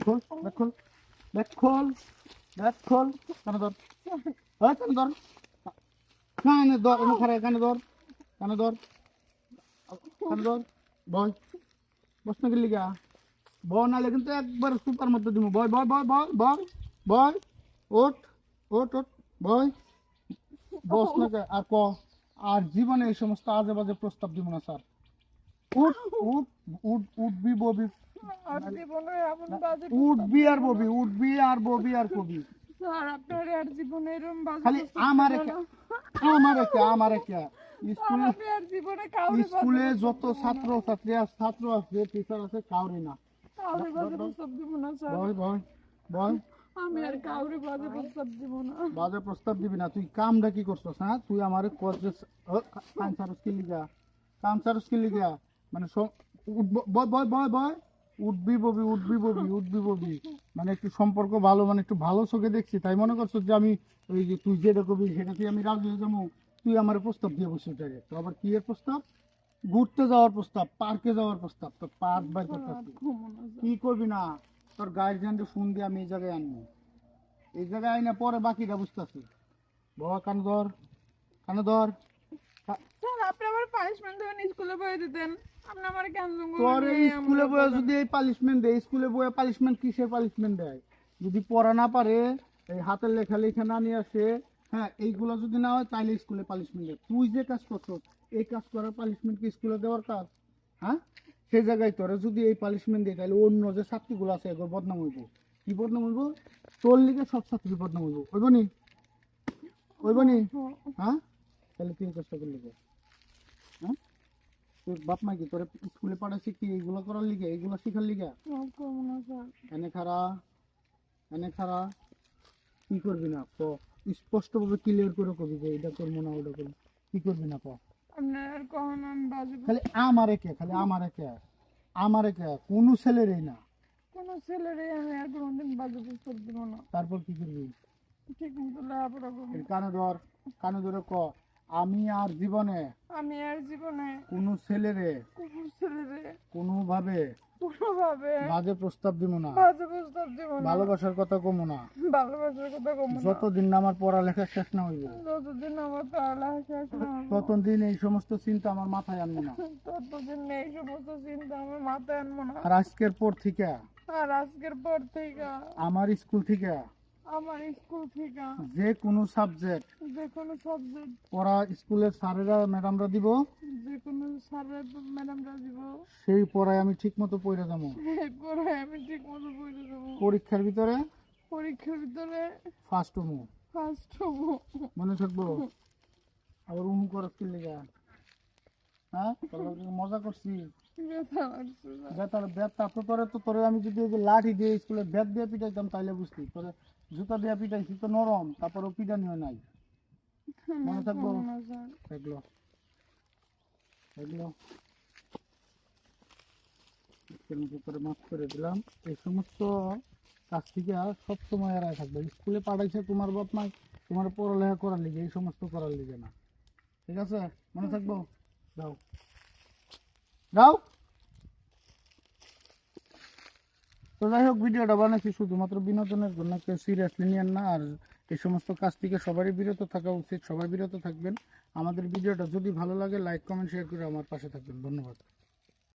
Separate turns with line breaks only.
খোল ব্যাগ খোল ব্যাগ খোল ব্যাগ খোল কানে ধর হয় কানে ধর কানে ধর এনে খারাপ কানে ধর কানে ধর কানে ধর বয় বস না গেলি গা বয় নালে কিন্তু একবার সুপার মধ্যে দিব বয় বয় বয় বয় বয় বয় ওঠ ওঠ ওঠ বয় বস না কে আর ক আর জীবনে এই সমস্ত আজে বাজে প্রস্তাব দিব না স্যার উঠ উঠ উঠ উঠবি ববি
আর জীবনে এমন বাজে
উঠবি আর ববি উঠবি আর ববি আর কবি
স্যার আপনার আর জীবনে এরকম বাজে
খালি
প্রস্তাব
আমারে
দিবেন
কে
না।
আমারে কে আমারে কে
স্যার
স্কুলে
আপনি আর জীবনে কাউরে
স্কুলে যত ছাত্র ছাত্রী ছাত্র আছে টিচার আছে কাউরি না
কাউরে বাজে প্রস্তাব দিব না স্যার।
বয় বয় বয়
আমি আর কাউরে বাজে প্রস্তাব দিব না।
বাজে প্রস্তাব দিবি না তুই কামটা কি করছস হ্যাঁ তুই আমারে কলেজ কানসার স্কিল লিগা কানসার স্কিল লিগা মানে বয় বয় বয় বয় উঠবি ববি উঠবি ববি উঠবি ববি মানে একটু সম্পর্ক ভালো মানে একটু ভালো চোখে দেখছি তাই মনে করছো যে আমি ওই যে তুই যেটা কবি সেটাতে আমি রাজি হয়ে যাবো তুই আমার প্রস্তাব দিয়ে বসে থাকে তো আবার কি এর প্রস্তাব ঘুরতে যাওয়ার প্রস্তাব পার্কে যাওয়ার প্রস্তাব তো পার্ক বাই করতেছি
ঘুমো না স্যার।
কি করবি না তোর গার্জিয়ানকে ফোন দিয়ে আমি এই জায়গায় আনবো এই জায়গায় আইনা পরে বাকিটা বুঝতেছি বাবা কানে ধর কানে ধর
স্যার আপনি আমার পানিশমেন্ট দেবেন স্কুলে বয়ে দিতেন আপনি আমার কেন
তোর এই স্কুলে বয়ে যদি এই পানিশমেন্ট দেয় স্কুলে বয়ে পানিশমেন্ট কিসের পানিশমেন্ট দেয় যদি পড়া না পারে এই হাতের লেখা লেখা না নিয়ে আসে হ্যাঁ এইগুলো যদি না হয় তাইলে স্কুলে পানিশমেন্ট দেয় তুই যে কাজ করছো এই কাজ করার পানিশমেন্ট কি স্কুলে দেওয়ার কাজ হ্যাঁ সেই জায়গায় তোরা যদি এই পানিশমেন্ট দেয় তাহলে অন্য যে ছাত্রীগুলো আছে এগুলো বদনাম হইব কি বদনাম হইব তোর লিগে সব ছাত্রী বদনাম হইব হইব নি হইব নি হ্যাঁ তাহলে তুই এই কাজটা করলি কে? হ্যাঁ তোর বাপ মা কি তোরে স্কুলে পাঠাইছে কি এইগুলো করার লিগে এইগুলো শিখার লিগে
ঘুমো না স্যার।
এনে খারা কি করবি না ক স্পষ্টভাবে ক্লিয়ার করে কবি যে এটা করবো না ওটা করবো কি করবি না ক
আপনার আর কখনো আমি বাজে
খালি আমারে কে আমারে কে কোনো ছেলেরই না
কোনো ছেলেরই আমি আর কোনোদিন বাজে প্রস্তাব দিব না।
তারপর কি করবি
ঠিক মতো লেখাপড়া করবো।
এর কানে ধরে ক আমি আর জীবনে
আমি আর জীবনে
কোনো ছেলেরে
কুকুর ছেলেরে
কোনোভাবে
কোনোভাবে
বাজে প্রস্তাব দিব না
বাজে প্রস্তাব দিব না।
ভালোবাসার কথা কমো না
ভালোবাসার কথা কমো না।
যতদিন না আমার পড়ালেখা শেষ না হইব
যতদিন আমার পড়ালেখা শেষ না হবে,
ততদিন এই সমস্ত চিন্তা আমার মাথায় আনবো না
ততদিন এই সমস্ত চিন্তা আমার মাথায় আনবো না।
আর আজকের পর থেকে
আর আজকের পর থেকে
আমার স্কুল থেকে
আমার স্কুল থেকে
যে কোনো সাবজেক্ট
যে কোনো সাবজেক্ট
পড়া স্কুলের স্যারেরা ম্যাডামরা দিব
যে কোনো স্যারের ম্যাডামরা দিব
সেই পড়ায় আমি ঠিক মতো পড়ে যাবো
এরপরে আমি ঠিক মতো পড়ে দেবো।
পরীক্ষার ভিতরে
পরীক্ষার ভিতরে
ফার্স্ট হবো
ফার্স্ট হবো।
মনে থাকবো আবার উহু করার কি লেগা হ্যাঁ তোর লগে মজা করছি
ব্যথা লাগছে না।
বেতা তো তোরে আমি যদি ওই যে লাঠি দিয়ে স্কুলে ব্যাট দিয়ে পিটাইতাম তাইলে বুঝতি তোরে জুতা দিয়ে পিটাইছি তো নরম তারপরে পিটানিও নাই মনে থাকবো
ঘুমো না স্যার।
থাকলো থাকলো করে মাফ করে দিলাম এই সমস্ত কাজ থেকে সব সময় এড়ায় থাকবে স্কুলে পাঠাইছে তোমার বাপ মা তোমার পড়ালেখা করার লিগে এই সমস্ত করার লিগে না ঠিক আছে মনে থাকবো যাও যাও তো যাই হোক ভিডিওটা বানাচ্ছি শুধুমাত্র বিনোদনের জন্য কেউ সিরিয়াসলি নিয়েন না আর এই সমস্ত কাজ থেকে সবারই বিরত থাকা উচিত সবাই বিরত থাকবেন আমাদের ভিডিওটা যদি ভালো লাগে লাইক কমেন্ট শেয়ার করে আমার পাশে থাকবেন ধন্যবাদ